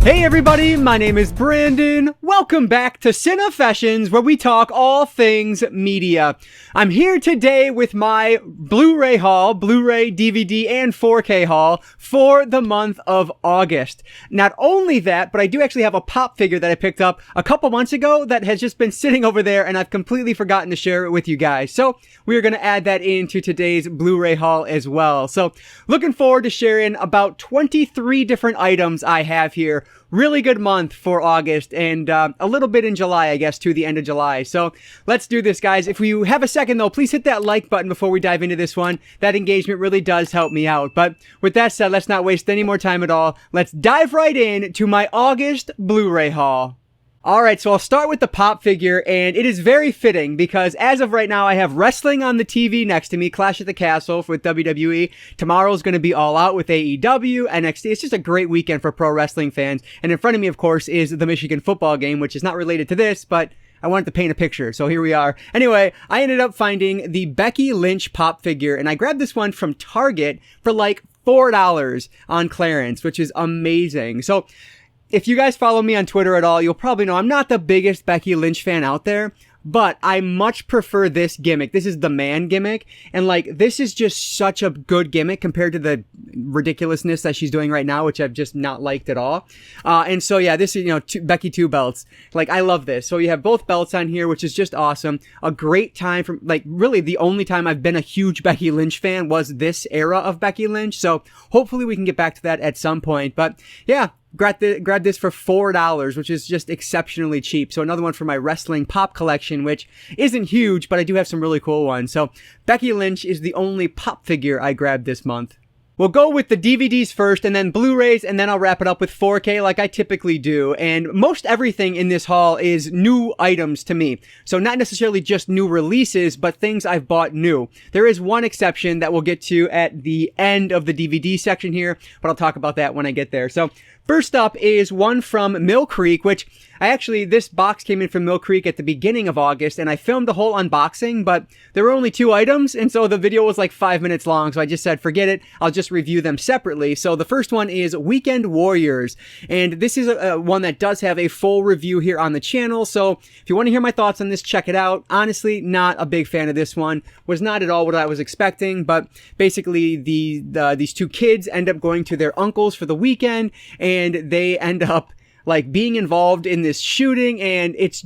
Hey everybody, my name is Brandon. Welcome back to Cinefessions, where we talk all things media. I'm here today with my Blu-ray haul, Blu-ray, DVD, and 4K haul for the month of August. Not only that, but I do actually have a pop figure that I picked up a couple months ago that has just been sitting over there, and I've completely forgotten to share it with you guys. So we are going to add that into today's Blu-ray haul as well. So looking forward to sharing about 23 different items I have here. Really good month for August, and a little bit in July, I guess, to the end of July. So let's do this, guys. If you have a second, though, please hit that like button before we dive into this one. That engagement really does help me out. But with that said, let's not waste any more time at all. Let's dive right in to my August Blu-ray haul. Alright, so I'll start with the pop figure, and it is very fitting because as of right now, I have wrestling on the TV next to me, Clash at the Castle with WWE. Tomorrow's going to be All Out with AEW, NXT. It's just a great weekend for pro wrestling fans. And in front of me, of course, is the Michigan football game, which is not related to this, but I wanted to paint a picture, so here we are. Anyway, I ended up finding the Becky Lynch pop figure, and I grabbed this one from Target for like $4 on clearance, which is amazing. So if you guys follow me on Twitter at all, you'll probably know I'm not the biggest Becky Lynch fan out there, but I much prefer this gimmick. This is the man gimmick, and like, this is just such a good gimmick compared to the ridiculousness that she's doing right now, which I've just not liked at all. And so yeah, this is, Becky 2 belts. Like, I love this. So you have both belts on here, which is just awesome. A great time from, like, really the only time I've been a huge Becky Lynch fan was this era of Becky Lynch. So hopefully we can get back to that at some point. But yeah, grab this for $4, which is just exceptionally cheap. So another one for my wrestling pop collection, which isn't huge, but I do have some really cool ones. So Becky Lynch is the only pop figure I grabbed this month. We'll go with the DVDs first, and then Blu-rays, and then I'll wrap it up with 4K like I typically do. And most everything in this haul is new items to me. So not necessarily just new releases, but things I've bought new. There is one exception that we'll get to at the end of the DVD section here, but I'll talk about that when I get there. So first up is one from Mill Creek, which this box came in from Mill Creek at the beginning of August, and I filmed the whole unboxing, but there were only 2 items, and so the video was like 5 minutes long, so I just said, forget it, I'll just review them separately. So the first one is Weekend Warriors, and this is one that does have a full review here on the channel, so if you want to hear my thoughts on this, check it out. Honestly, not a big fan of this one. Was not at all what I was expecting, but basically these 2 kids end up going to their uncle's for the weekend, and they end up like being involved in this shooting, and it's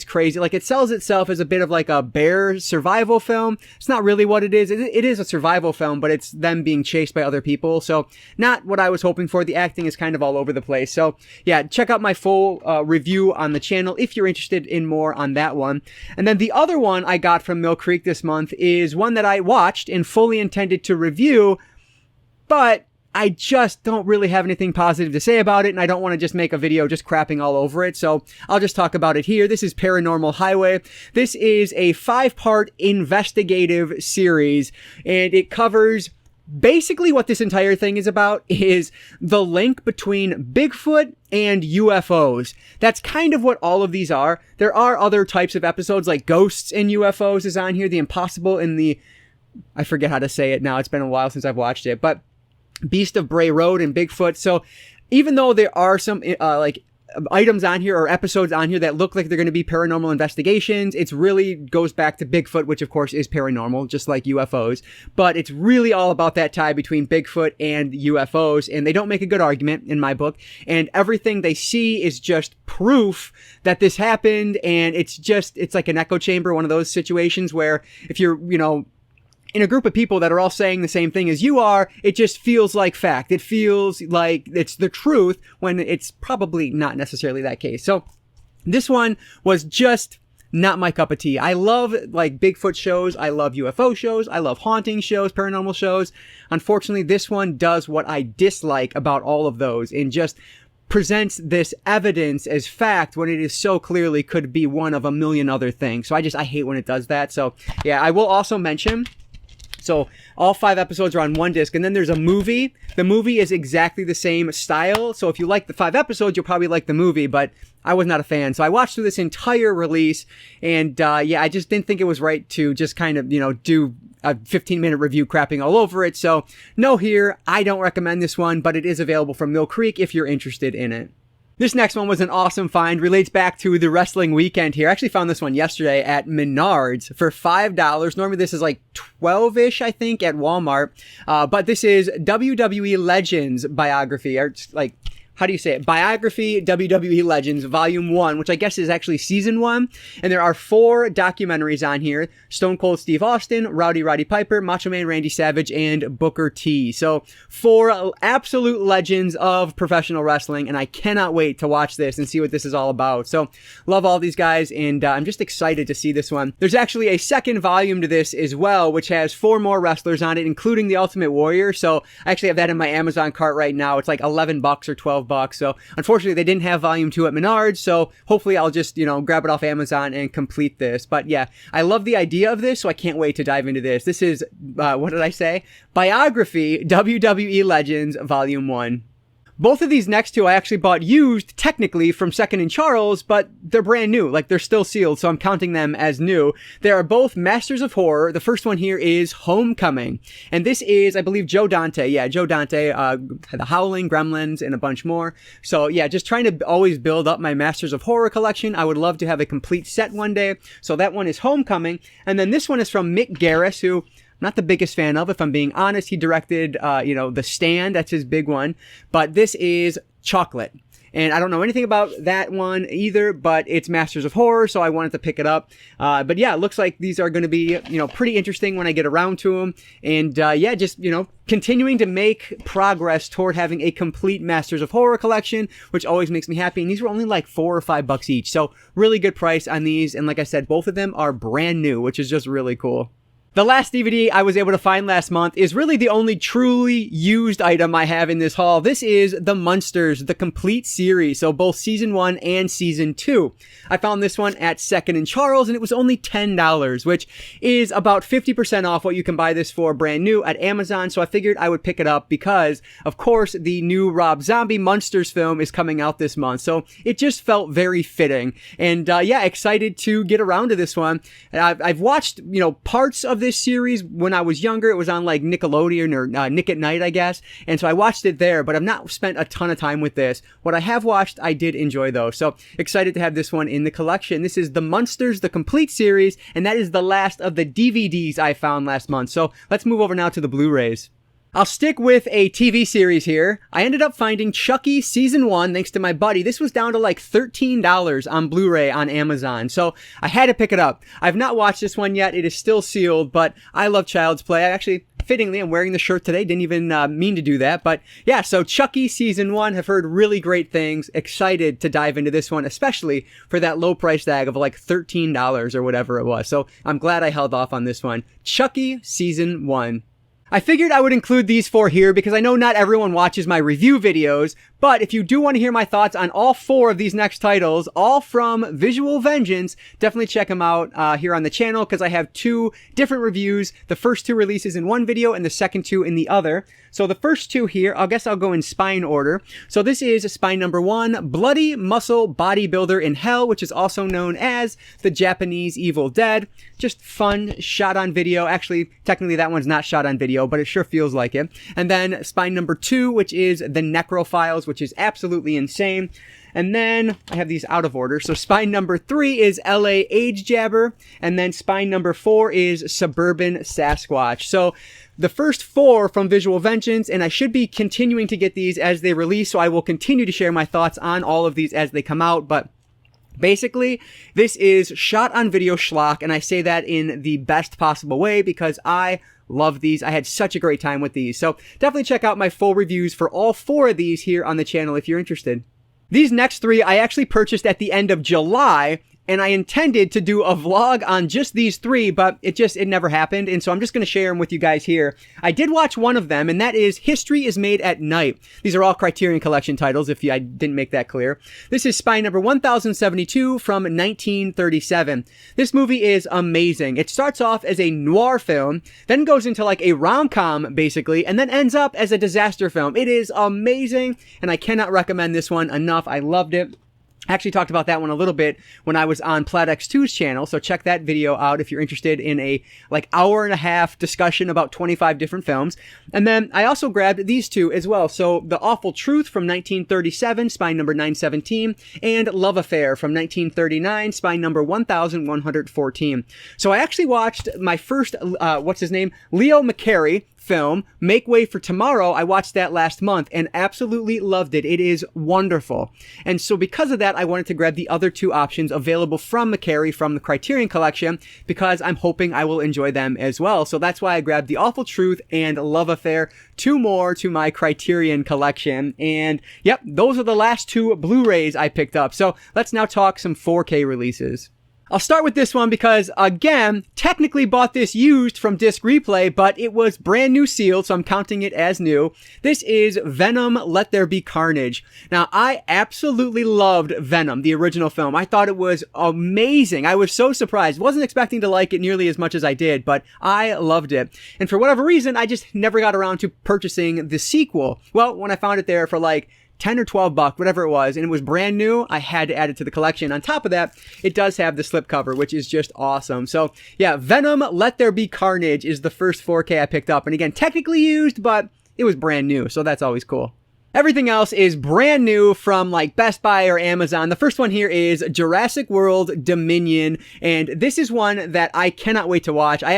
crazy. Like, it sells itself as a bit of like a bear survival film. It's not really what it is. It is a survival film, but it's them being chased by other people. So not what I was hoping for. The acting is kind of all over the place. So yeah, check out my full review on the channel if you're interested in more on that one. And then the other one I got from Mill Creek this month is one that I watched and fully intended to review, but I just don't really have anything positive to say about it, and I don't want to just make a video just crapping all over it, so I'll just talk about it here. This is Paranormal Highway. This is a 5-part investigative series, and it covers basically what this entire thing is about is the link between Bigfoot and UFOs. That's kind of what all of these are. There are other types of episodes, like Ghosts and UFOs is on here, The Impossible and I forget how to say it now, it's been a while since I've watched it, but Beast of Bray Road and Bigfoot. So even though there are some items on here or episodes on here that look like they're going to be paranormal investigations, it's really goes back to Bigfoot, which of course is paranormal, just like UFOs. But it's really all about that tie between Bigfoot and UFOs, and they don't make a good argument in my book. And everything they see is just proof that this happened, and it's like an echo chamber, one of those situations where if you're, in a group of people that are all saying the same thing as you are, it just feels like fact. It feels like it's the truth when it's probably not necessarily that case. So this one was just not my cup of tea. I love like Bigfoot shows. I love UFO shows. I love haunting shows, paranormal shows. Unfortunately, this one does what I dislike about all of those and just presents this evidence as fact when it is so clearly could be one of a million other things. So I hate when it does that. So yeah, I will also mention, so all 5 episodes are on one disc, and then there's a movie. The movie is exactly the same style, so if you like the 5 episodes, you'll probably like the movie, but I was not a fan. So I watched through this entire release, and yeah, I just didn't think it was right to just kind of, do a 15-minute review crapping all over it. So no here, I don't recommend this one, but it is available from Mill Creek if you're interested in it. This next one was an awesome find, relates back to the wrestling weekend here. I actually found this one yesterday at Menards for $5. Normally this is like 12-ish, I think, at Walmart. But this is WWE Legends biography, or like, how do you say it? Biography WWE Legends Volume 1, which I guess is actually Season 1. And there are 4 documentaries on here. Stone Cold Steve Austin, Rowdy Roddy Piper, Macho Man Randy Savage, and Booker T. So 4 absolute legends of professional wrestling, and I cannot wait to watch this and see what this is all about. So love all these guys, and I'm just excited to see this one. There's actually a second volume to this as well, which has 4 more wrestlers on it, including the Ultimate Warrior. So I actually have that in my Amazon cart right now. It's like $11 or $12. So unfortunately they didn't have volume 2 at Menards, so hopefully I'll just, grab it off Amazon and complete this. But yeah, I love the idea of this, so I can't wait to dive into this. This is, what did I say? Biography WWE Legends Volume 1. Both of these next two I actually bought used, technically, from Second & Charles, but they're brand new. Like, they're still sealed, so I'm counting them as new. They are both Masters of Horror. The first one here is Homecoming. And this is, I believe, Joe Dante. Yeah, Joe Dante, The Howling, Gremlins, and a bunch more. So, yeah, just trying to always build up my Masters of Horror collection. I would love to have a complete set one day. So that one is Homecoming. And then this one is from Mick Garris, who... not the biggest fan of, if I'm being honest. He directed, The Stand. That's his big one. But this is Chocolate. And I don't know anything about that one either, but it's Masters of Horror, so I wanted to pick it up. But yeah, it looks like these are going to be, pretty interesting when I get around to them. And yeah, just, continuing to make progress toward having a complete Masters of Horror collection, which always makes me happy. And these were only like $4 or $5 each. So really good price on these. And like I said, both of them are brand new, which is just really cool. The last DVD I was able to find last month is really the only truly used item I have in this haul. This is The Munsters, the complete series, so both Season 1 and Season 2. I found this one at Second & Charles, and it was only $10, which is about 50% off what you can buy this for brand new at Amazon, so I figured I would pick it up because, of course, the new Rob Zombie Munsters film is coming out this month, so it just felt very fitting. And yeah, excited to get around to this one. I've watched, parts of this series when I was younger. It was on like Nickelodeon or Nick at Night, I guess. And so I watched it there, but I've not spent a ton of time with this. What I have watched, I did enjoy though. So excited to have this one in the collection. This is The Munsters, the complete series, and that is the last of the DVDs I found last month. So let's move over now to the Blu-rays. I'll stick with a TV series here. I ended up finding Chucky Season 1 thanks to my buddy. This was down to like $13 on Blu-ray on Amazon, so I had to pick it up. I've not watched this one yet. It is still sealed, but I love Child's Play. I actually, fittingly, I'm wearing the shirt today. Didn't even mean to do that, but yeah, so Chucky Season 1, have heard really great things. Excited to dive into this one, especially for that low price tag of like $13 or whatever it was. So I'm glad I held off on this one. Chucky Season 1. I figured I would include these 4 here because I know not everyone watches my review videos, but if you do want to hear my thoughts on all 4 of these next titles, all from Visual Vengeance, definitely check them out here on the channel because I have 2 different reviews. The first 2 releases in one video and the second 2 in the other. So the first 2 here, I guess I'll go in spine order. So this is spine number 1, Bloody Muscle Bodybuilder in Hell, which is also known as the Japanese Evil Dead. Just fun, shot on video. Actually, technically that one's not shot on video, but it sure feels like it. And then spine number 2, which is the Necrophiles, which is absolutely insane. And then I have these out of order. So spine number 3 is LA Age Jabber. And then spine number 4 is Suburban Sasquatch. So the first 4 from Visual Vengeance, and I should be continuing to get these as they release. So I will continue to share my thoughts on all of these as they come out. But basically, this is shot on video schlock, and I say that in the best possible way because I love these. I had such a great time with these. So definitely check out my full reviews for all 4 of these here on the channel if you're interested. These next 3 I actually purchased at the end of July, and I intended to do a vlog on just these 3, but it never happened, and so I'm just going to share them with you guys here. I did watch one of them, and that is History is Made at Night. These are all Criterion Collection titles, if I didn't make that clear. This is spine number 1072 from 1937. This movie is amazing. It starts off as a noir film, then goes into like a rom-com, basically, and then ends up as a disaster film. It is amazing, and I cannot recommend this one enough. I loved it. I actually talked about that one a little bit when I was on Platt X2's channel, so check that video out if you're interested in a hour and a half discussion about 25 different films. And then I also grabbed these two as well. So The Awful Truth from 1937, spine number 917, and Love Affair from 1939, spine number 1114. So I actually watched my first, Leo McCarey film, Make Way for Tomorrow. I watched that last month and absolutely loved it. It is wonderful. And so because of that, I wanted to grab the other two options available from McCarey from the Criterion Collection because I'm hoping I will enjoy them as well. So that's why I grabbed The Awful Truth and Love Affair, two more to my Criterion Collection. And yep, those are the last two Blu-rays I picked up. So let's now talk some 4K releases. I'll start with this one because, again, technically bought this used from Disc Replay, but it was brand new sealed, so I'm counting it as new. This is Venom, Let There Be Carnage. Now, I absolutely loved Venom, the original film. I thought it was amazing. I was so surprised. Wasn't expecting to like it nearly as much as I did, but I loved it. And for whatever reason, I just never got around to purchasing the sequel. Well, when I found it there for 10 or 12 bucks, whatever it was, and it was brand new, I had to add it to the collection. On top of that, it does have the slipcover, which is just awesome. So yeah, Venom, Let There Be Carnage is the first 4K I picked up. And again, technically used, but it was brand new, so that's always cool. Everything else is brand new from Best Buy or Amazon. The first one here is Jurassic World Dominion, and this is one that I cannot wait to watch. I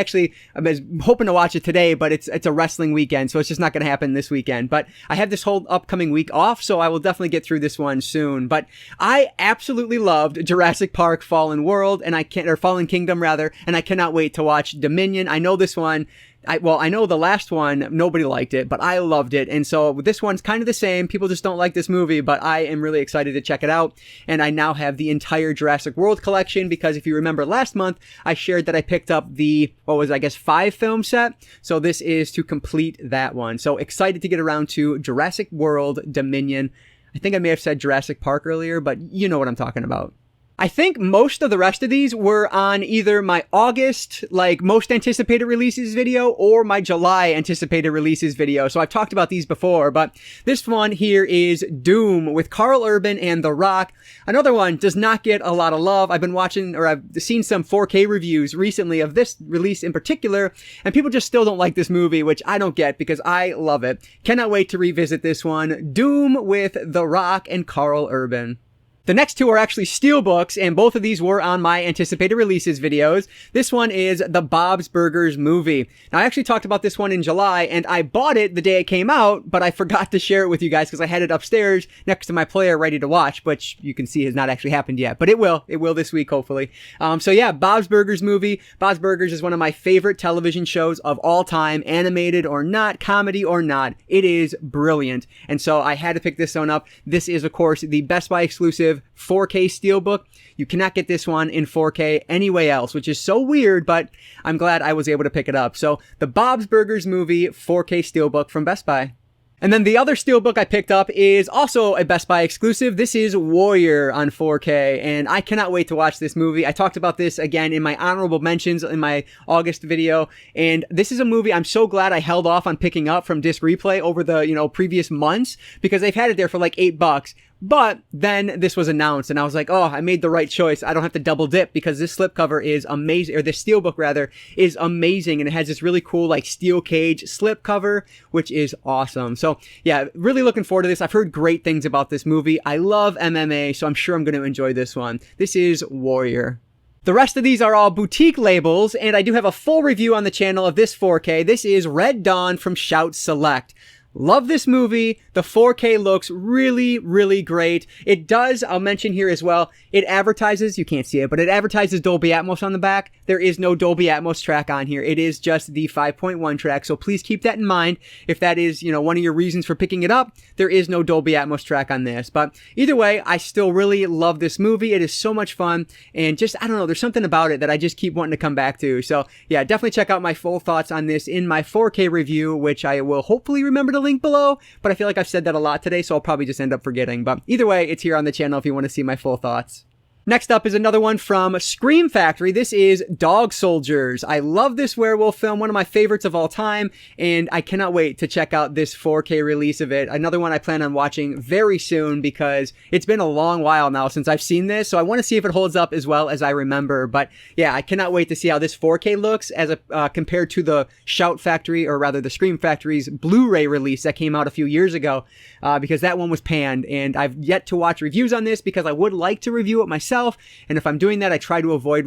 was hoping to watch it today, but it's a wrestling weekend, so it's just not going to happen this weekend. But I have this whole upcoming week off, so I will definitely get through this one soon. But I absolutely loved Jurassic Park Fallen World, or Fallen Kingdom rather, and I cannot wait to watch Dominion. I know this one. I know the last one, nobody liked it, but I loved it. And so this one's kind of the same. People just don't like this movie, but I am really excited to check it out. And I now have the entire Jurassic World collection because if you remember last month, I shared that I picked up the, 5-film set. So this is to complete that one. So excited to get around to Jurassic World Dominion. I think I may have said Jurassic Park earlier, but you know what I'm talking about. I think most of the rest of these were on either my August, most anticipated releases video or my July anticipated releases video. So I've talked about these before, but this one here is Doom with Karl Urban and The Rock. Another one does not get a lot of love. I've seen some 4K reviews recently of this release in particular, and people just still don't like this movie, which I don't get because I love it. Cannot wait to revisit this one. Doom with The Rock and Karl Urban. The next two are actually steelbooks, and both of these were on my anticipated releases videos. This one is the Bob's Burgers movie. Now, I actually talked about this one in July, and I bought it the day it came out, but I forgot to share it with you guys because I had it upstairs next to my player ready to watch, which you can see has not actually happened yet, but it will. It will this week, hopefully. So yeah, Bob's Burgers movie. Bob's Burgers is one of my favorite television shows of all time, animated or not, comedy or not. It is brilliant, and so I had to pick this one up. This is, of course, the Best Buy exclusive 4K steelbook. You cannot get this one in 4K anywhere else, which is so weird, but I'm glad I was able to pick it up. So the Bob's Burgers movie 4K steelbook from Best Buy. And then the other steelbook I picked up is also a Best Buy exclusive. This is Warrior on 4K, and I cannot wait to watch this movie. I talked about this again in my honorable mentions in my August video, and this is a movie I'm so glad I held off on picking up from Disc Replay over the, previous months because they've had it there for $8. But then this was announced and I was like, oh, I made the right choice. I don't have to double dip because this slipcover is amazing, or this steelbook rather is amazing. And it has this really cool steel cage slipcover, which is awesome. So yeah, really looking forward to this. I've heard great things about this movie. I love MMA, so I'm sure I'm going to enjoy this one. This is Warrior. The rest of these are all boutique labels, and I do have a full review on the channel of this 4K. This is Red Dawn from Shout Select. Love this movie. The 4K looks really, really great. It does, I'll mention here as well, it advertises, you can't see it, but it advertises Dolby Atmos on the back. There is no Dolby Atmos track on here. It is just the 5.1 track, so please keep that in mind. If that is, one of your reasons for picking it up, there is no Dolby Atmos track on this. But either way, I still really love this movie. It is so much fun, and just, I don't know, there's something about it that I just keep wanting to come back to. So yeah, definitely check out my full thoughts on this in my 4K review, which I will hopefully remember to link below, but I feel like I've said that a lot today, so I'll probably just end up forgetting. But either way, it's here on the channel if you want to see my full thoughts. Next up is another one from Scream Factory. This is Dog Soldiers. I love this werewolf film, one of my favorites of all time, and I cannot wait to check out this 4K release of it. Another one I plan on watching very soon because it's been a long while now since I've seen this, so I want to see if it holds up as well as I remember. But yeah, I cannot wait to see how this 4K looks as compared to the Shout Factory, or rather the Scream Factory's Blu-ray release that came out a few years ago, because that one was panned, and I've yet to watch reviews on this because I would like to review it myself. And if I'm doing that, I try to avoid,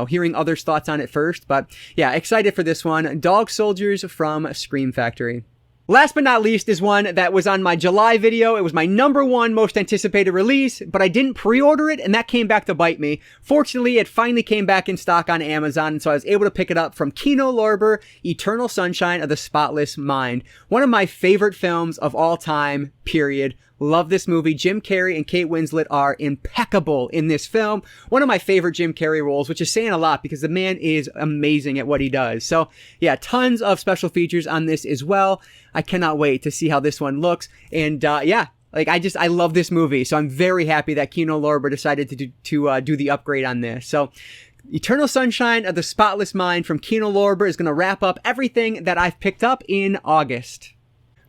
hearing others' thoughts on it first. But yeah, excited for this one. Dog Soldiers from Scream Factory. Last but not least is one that was on my July video. It was my #1 most anticipated release, but I didn't pre-order it, and that came back to bite me. Fortunately, it finally came back in stock on Amazon, and so I was able to pick it up from Kino Lorber, Eternal Sunshine of the Spotless Mind. One of my favorite films of all time, period. Love this movie. Jim Carrey and Kate Winslet are impeccable in this film. One of my favorite Jim Carrey roles, which is saying a lot because the man is amazing at what he does. So yeah, tons of special features on this as well. I cannot wait to see how this one looks. And I love this movie. So I'm very happy that Kino Lorber decided to do the upgrade on this. So Eternal Sunshine of the Spotless Mind from Kino Lorber is going to wrap up everything that I've picked up in August.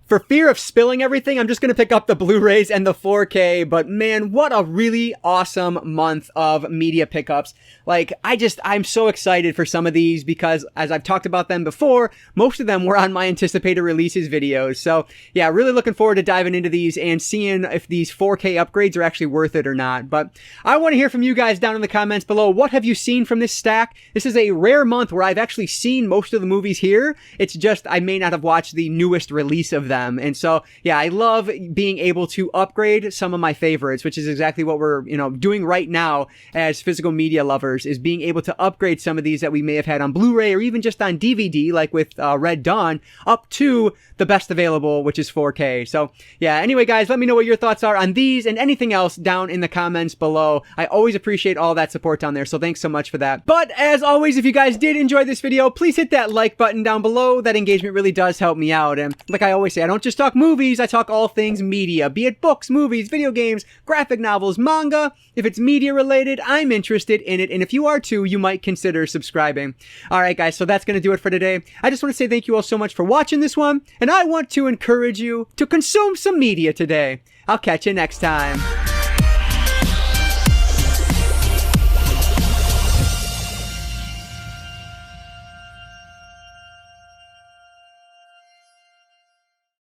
For fear of spilling everything, I'm just going to pick up the Blu-rays and the 4K, but man, what a really awesome month of media pickups. I'm so excited for some of these because, as I've talked about them before, most of them were on my anticipated releases videos. So yeah, really looking forward to diving into these and seeing if these 4K upgrades are actually worth it or not. But I want to hear from you guys down in the comments below. What have you seen from this stack? This is a rare month where I've actually seen most of the movies here. It's just I may not have watched the newest release of them. And so, yeah, I love being able to upgrade some of my favorites, which is exactly what we're, doing right now as physical media lovers, is being able to upgrade some of these that we may have had on Blu-ray or even just on DVD, like with Red Dawn, up to the best available, which is 4K. So, yeah, anyway, guys, let me know what your thoughts are on these and anything else down in the comments below. I always appreciate all that support down there, so thanks so much for that. But as always, if you guys did enjoy this video, please hit that like button down below. That engagement really does help me out. And like I always say, I don't just talk movies, I talk all things media, be it books, movies, video games, graphic novels, manga. If it's media related, I'm interested in it, and if you are too, you might consider subscribing. Alright guys, so that's going to do it for today. I just want to say thank you all so much for watching this one, and I want to encourage you to consume some media today. I'll catch you next time.